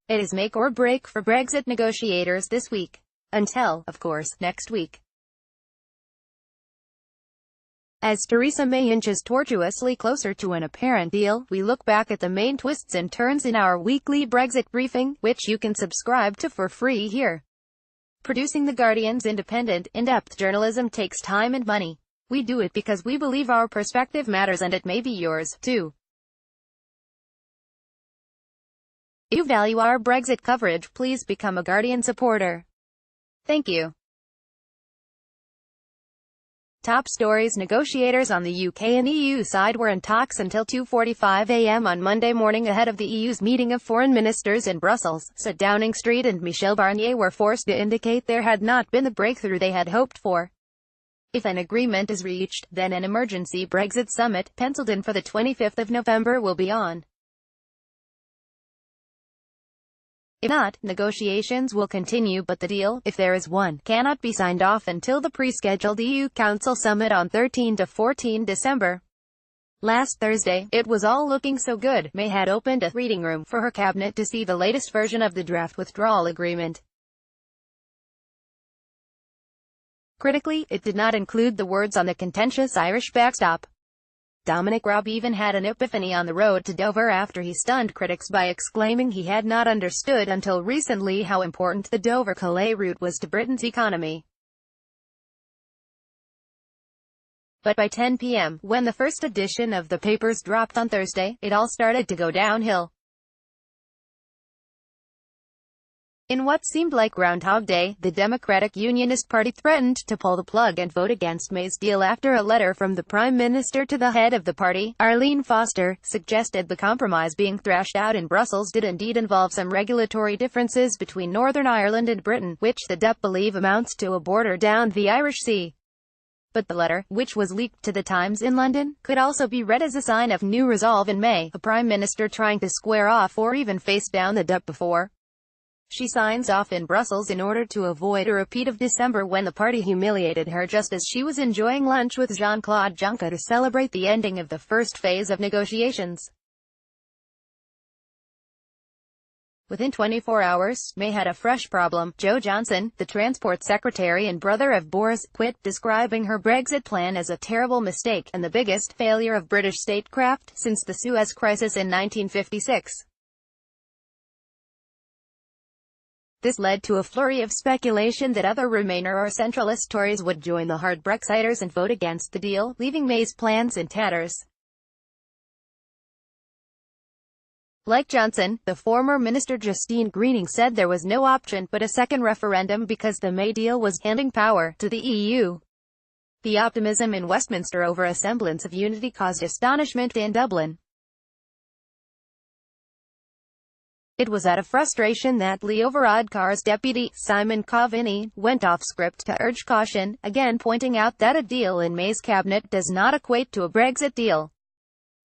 It is make or break for Brexit negotiators this week. Until, of course, next week. As Theresa May inches tortuously closer to an apparent deal, we look back at the main twists and turns in our weekly Brexit briefing, which you can subscribe to for free here. Producing The Guardian's independent, in-depth journalism takes time and money. We do it because we believe our perspective matters, and it may be yours, too. If you value our Brexit coverage, please become a Guardian supporter. Thank you. Top stories: negotiators on the UK and EU side were in talks until 2:45 a.m. on Monday morning ahead of the EU's meeting of foreign ministers in Brussels, said Downing Street, and Michel Barnier were forced to indicate there had not been the breakthrough they had hoped for. If an agreement is reached, then an emergency Brexit summit, penciled in for the 25th of November, will be on. If not, negotiations will continue, but the deal, if there is one, cannot be signed off until the pre-scheduled EU Council summit on 13 to 14 December. Last Thursday, it was all looking so good. May had opened a reading room for her cabinet to see the latest version of the draft withdrawal agreement. Critically, it did not include the words on the contentious Irish backstop. Dominic Raab even had an epiphany on the road to Dover after he stunned critics by exclaiming he had not understood until recently how important the Dover-Calais route was to Britain's economy. But by 10 p.m., when the first edition of the papers dropped on Thursday, it all started to go downhill. In what seemed like Groundhog Day, the Democratic Unionist Party threatened to pull the plug and vote against May's deal after a letter from the Prime Minister to the head of the party, Arlene Foster, suggested the compromise being thrashed out in Brussels did indeed involve some regulatory differences between Northern Ireland and Britain, which the DUP believe amounts to a border down the Irish Sea. But the letter, which was leaked to the Times in London, could also be read as a sign of new resolve in May, a Prime Minister trying to square off or even face down the DUP before she signs off in Brussels, in order to avoid a repeat of December when the party humiliated her just as she was enjoying lunch with Jean-Claude Juncker to celebrate the ending of the first phase of negotiations. Within 24 hours, May had a fresh problem. Jo Johnson, the Transport Secretary and brother of Boris, quit, describing her Brexit plan as a terrible mistake, and the biggest failure of British statecraft since the Suez Crisis in 1956. This led to a flurry of speculation that other Remainer or centralist Tories would join the hard Brexiters and vote against the deal, leaving May's plans in tatters. Like Johnson, the former Minister Justine Greening said there was no option but a second referendum because the May deal was handing power to the EU. The optimism in Westminster over a semblance of unity caused astonishment in Dublin. It was out of frustration that Leo Varadkar's deputy, Simon Coveney, went off script to urge caution, again pointing out that a deal in May's cabinet does not equate to a Brexit deal.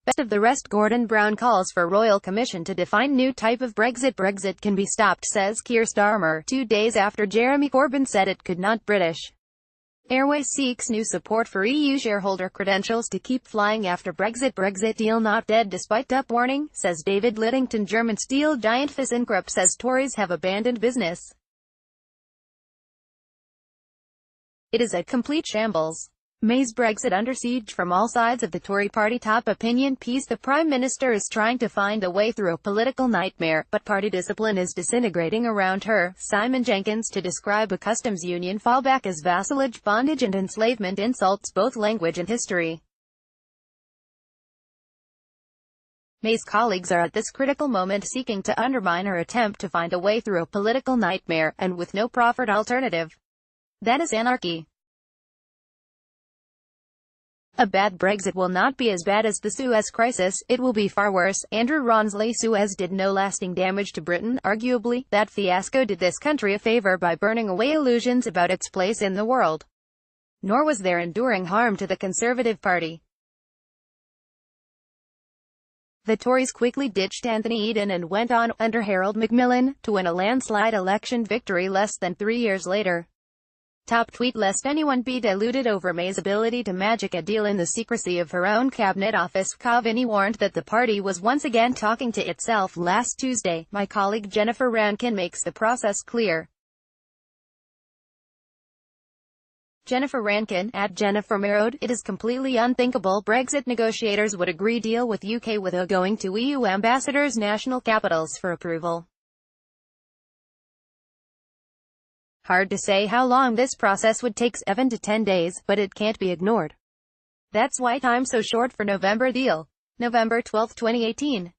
Best of the rest, Gordon Brown calls for Royal Commission to define new type of Brexit. Brexit can be stopped, says Keir Starmer, 2 days after Jeremy Corbyn said it could not. British Airways seeks new support for EU shareholder credentials to keep flying after Brexit. Brexit deal not dead despite DUP warning, says David Lidington. German steel giant ThyssenKrupp says Tories have abandoned business. It is a complete shambles. May's Brexit under siege from all sides of the Tory party. Top opinion piece: the Prime Minister is trying to find a way through a political nightmare, but party discipline is disintegrating around her. Simon Jenkins, to describe a customs union fallback as vassalage, bondage and enslavement insults both language and history. May's colleagues are at this critical moment seeking to undermine her attempt to find a way through a political nightmare, and with no proffered alternative. That is anarchy. A bad Brexit will not be as bad as the Suez Crisis, it will be far worse. Andrew Ronsley. Suez did no lasting damage to Britain. Arguably, that fiasco did this country a favour by burning away illusions about its place in the world. Nor was there enduring harm to the Conservative Party. The Tories quickly ditched Anthony Eden and went on, under Harold Macmillan, to win a landslide election victory less than 3 years later. top tweet lest anyone be deluded over May's ability to magic a deal in the secrecy of her own cabinet office. Coveney warned that the party was once again talking to itself last Tuesday. My colleague Jennifer Rankin makes the process clear. Jennifer Rankin, at Jennifer Merode, it is completely unthinkable Brexit negotiators would agree deal with UK without going to EU ambassadors' national capitals for approval. Hard to say how long this process would take, 7 to 10 days, but it can't be ignored. That's why time's so short for November deal. November 12, 2018.